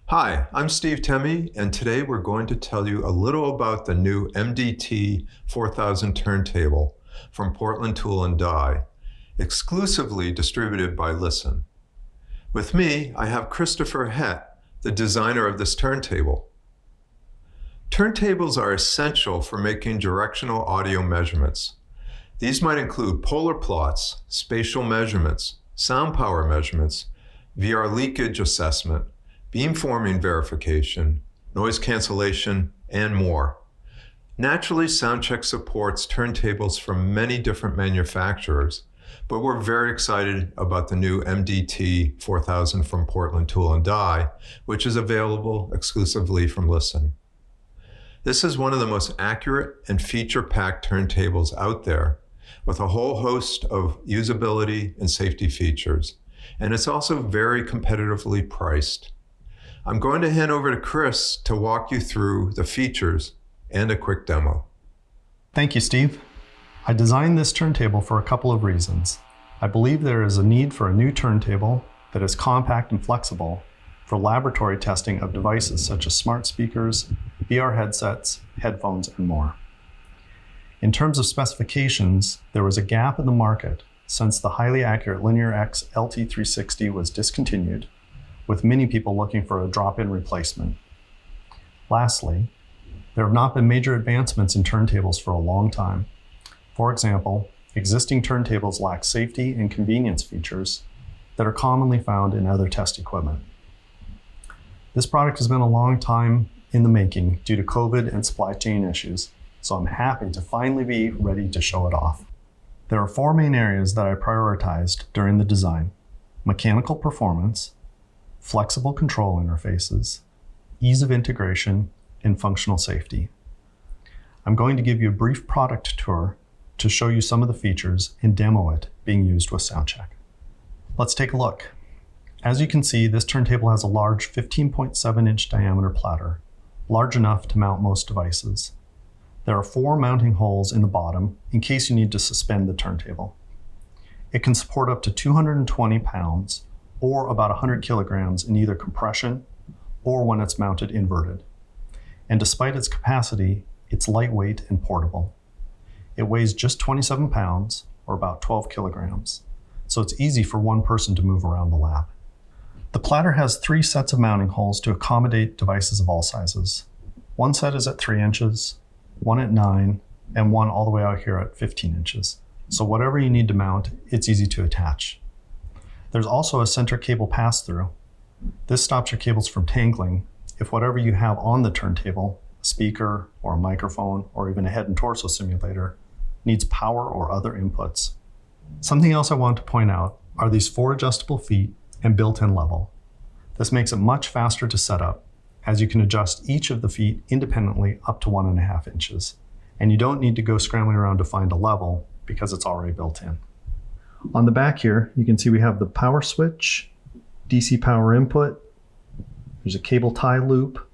Hi, I'm Steve Temme, and today we're going to tell you a little about the new MDT4000 turntable from Portland Tool & Die, exclusively distributed by Listen. With me, I have Kris Hett, the designer of this turntable. Turntables are essential for making directional audio measurements. These might include polar plots, spatial measurements, sound power measurements, VR leakage assessment, beamforming verification, noise cancellation, and more. Naturally, SoundCheck supports turntables from many different manufacturers, but we're very excited about the new MDT4000 from Portland Tool & Die, which is available exclusively from Listen. This is one of the most accurate and feature-packed turntables out there, with a whole host of usability and safety features, and it's also very competitively priced. I'm going to hand over to Kris to walk you through the features and a quick demo. Thank you, Steve. I designed this turntable for a couple of reasons. I believe there is a need for a new turntable that is compact and flexible for laboratory testing of devices such as smart speakers, VR headsets, headphones, and more. In terms of specifications, there was a gap in the market since the highly accurate Linear X LT360 was discontinued, with many people looking for a drop-in replacement. Lastly, there have not been major advancements in turntables for a long time. For example, existing turntables lack safety and convenience features that are commonly found in other test equipment. This product has been a long time in the making due to COVID and supply chain issues, so I'm happy to finally be ready to show it off. There are four main areas that I prioritized during the design: mechanical performance, flexible control interfaces, ease of integration, and functional safety. I'm going to give you a brief product tour to show you some of the features and demo it being used with SoundCheck. Let's take a look. As you can see, this turntable has a large 15.7-inch diameter platter, large enough to mount most devices. There are 4 mounting holes in the bottom in case you need to suspend the turntable. It can support up to 220 pounds or about 100 kilograms in either compression or when it's mounted inverted. And despite its capacity, it's lightweight and portable. It weighs just 27 pounds or about 12 kilograms, so it's easy for one person to move around the lab. The platter has 3 sets of mounting holes to accommodate devices of all sizes. One set is at 3 inches, one at 9, and one all the way out here at 15 inches. So whatever you need to mount, it's easy to attach. There's also a center cable pass-through. This stops your cables from tangling if whatever you have on the turntable, a speaker or a microphone or even a head and torso simulator, needs power or other inputs. Something else I want to point out are these 4 adjustable feet and built-in level. This makes it much faster to set up, as you can adjust each of the feet independently up to 1.5 inches. And you don't need to go scrambling around to find a level because it's already built in. On the back here, you can see we have the power switch, DC power input, there's a cable tie loop,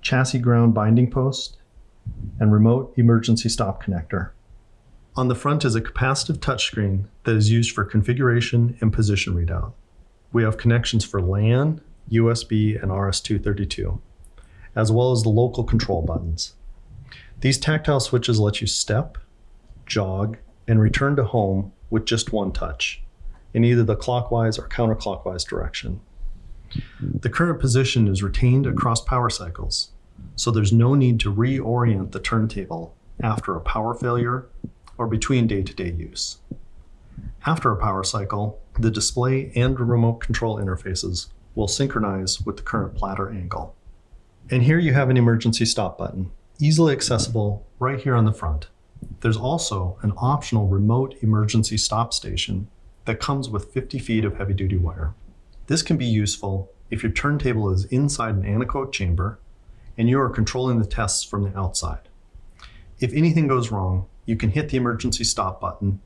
chassis ground binding post, and remote emergency stop connector. On the front is a capacitive touchscreen that is used for configuration and position readout. We have connections for LAN, USB, and RS-232, as well as the local control buttons. These tactile switches let you step, jog, and return to home with just one touch, in either the clockwise or counterclockwise direction. The current position is retained across power cycles, so there's no need to reorient the turntable after a power failure or between day-to-day use. After a power cycle, the display and remote control interfaces will synchronize with the current platter angle. And here you have an emergency stop button, easily accessible right here on the front. There's also an optional remote emergency stop station that comes with 50 feet of heavy-duty wire. This can be useful if your turntable is inside an anechoic chamber and you are controlling the tests from the outside. If anything goes wrong, you can hit the emergency stop button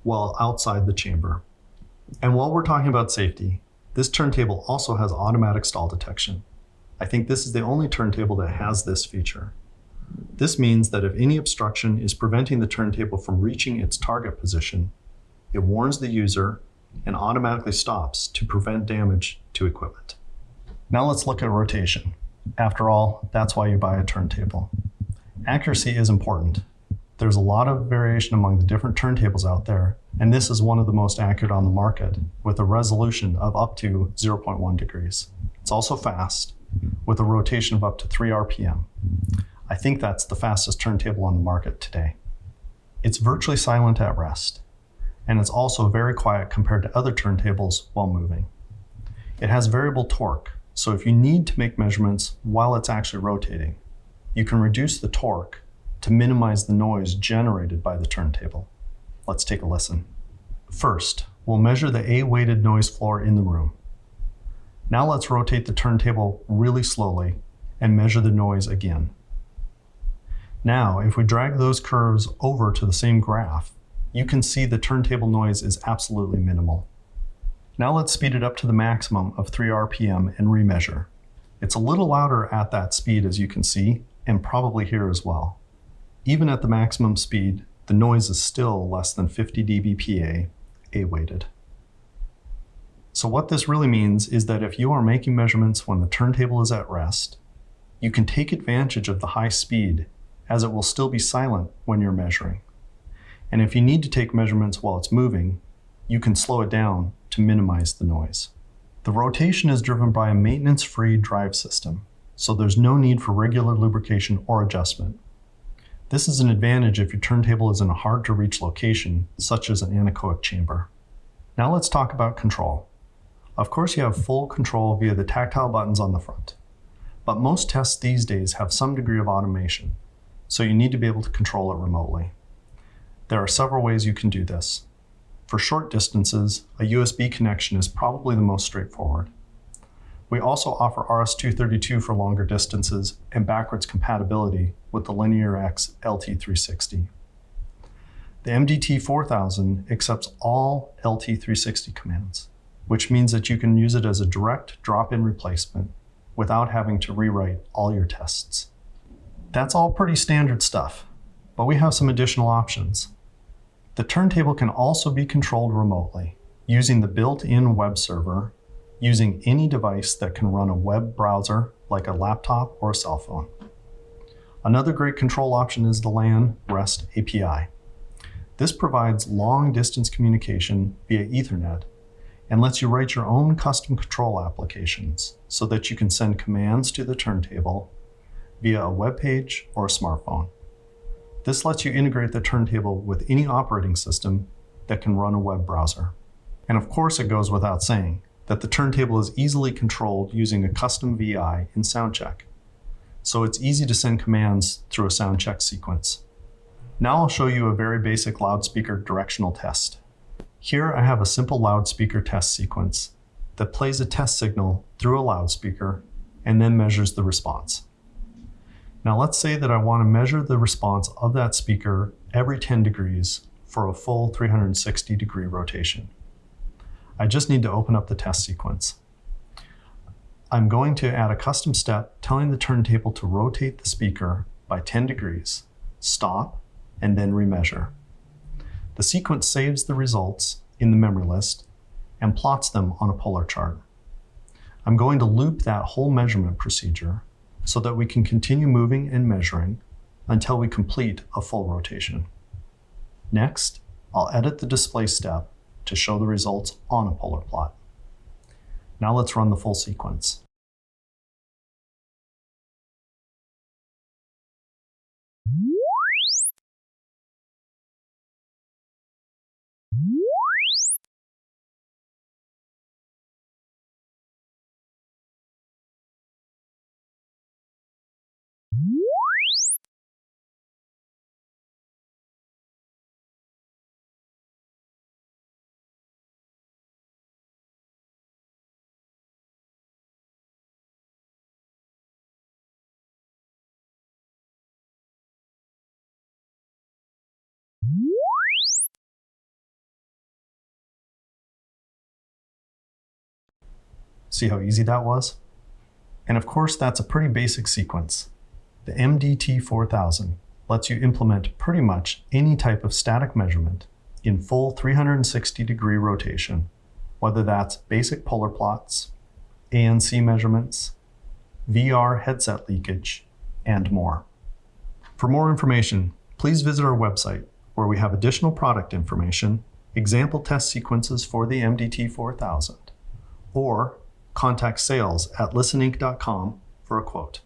while outside the chamber. And while we're talking about safety, this turntable also has automatic stall detection. I think this is the only turntable that has this feature. This means that if any obstruction is preventing the turntable from reaching its target position, it warns the user and automatically stops to prevent damage to equipment. Now let's look at rotation. After all, that's why you buy a turntable. Accuracy is important. There's a lot of variation among the different turntables out there, and this is one of the most accurate on the market, with a resolution of up to 0.1 degrees. It's also fast, with a rotation of up to 3 RPM. I think that's the fastest turntable on the market today. It's virtually silent at rest, and it's also very quiet compared to other turntables while moving. It has variable torque, so if you need to make measurements while it's actually rotating, you can reduce the torque to minimize the noise generated by the turntable. Let's take a listen. First, we'll measure the A-weighted noise floor in the room. Now let's rotate the turntable really slowly and measure the noise again. Now, if we drag those curves over to the same graph, you can see the turntable noise is absolutely minimal. Now let's speed it up to the maximum of 3 RPM and remeasure. It's a little louder at that speed, as you can see, and probably here as well. Even at the maximum speed, the noise is still less than 50 dBPA, A-weighted. So what this really means is that if you are making measurements when the turntable is at rest, you can take advantage of the high speed, as it will still be silent when you're measuring. And if you need to take measurements while it's moving, you can slow it down to minimize the noise. The rotation is driven by a maintenance-free drive system, so there's no need for regular lubrication or adjustment. This is an advantage if your turntable is in a hard-to-reach location, such as an anechoic chamber. Now let's talk about control. Of course, you have full control via the tactile buttons on the front, but most tests these days have some degree of automation, so you need to be able to control it remotely. There are several ways you can do this. For short distances, a USB connection is probably the most straightforward. We also offer RS-232 for longer distances and backwards compatibility with the Linear X LT360. The MDT4000 accepts all LT360 commands, which means that you can use it as a direct drop-in replacement without having to rewrite all your tests. That's all pretty standard stuff, but we have some additional options. The turntable can also be controlled remotely using the built-in web server, using any device that can run a web browser like a laptop or a cell phone. Another great control option is the LAN REST API. This provides long-distance communication via Ethernet and lets you write your own custom control applications so that you can send commands to the turntable via a web page or a smartphone. This lets you integrate the turntable with any operating system that can run a web browser. And of course, it goes without saying that the turntable is easily controlled using a custom VI in SoundCheck. So it's easy to send commands through a SoundCheck sequence. Now I'll show you a very basic loudspeaker directional test. Here I have a simple loudspeaker test sequence that plays a test signal through a loudspeaker and then measures the response. Now let's say that I want to measure the response of that speaker every 10 degrees for a full 360-degree rotation. I just need to open up the test sequence. I'm going to add a custom step telling the turntable to rotate the speaker by 10 degrees, stop, and then remeasure. The sequence saves the results in the memory list and plots them on a polar chart. I'm going to loop that whole measurement procedure so that we can continue moving and measuring until we complete a full rotation. Next, I'll edit the display step to show the results on a polar plot. Now let's run the full sequence. See how easy that was? And of course, that's a pretty basic sequence. The MDT4000 lets you implement pretty much any type of static measurement in full 360-degree rotation, whether that's basic polar plots, ANC measurements, VR headset leakage, and more. For more information, please visit our website where we have additional product information, example test sequences for the MDT4000, or contact sales@listeninc.com for a quote.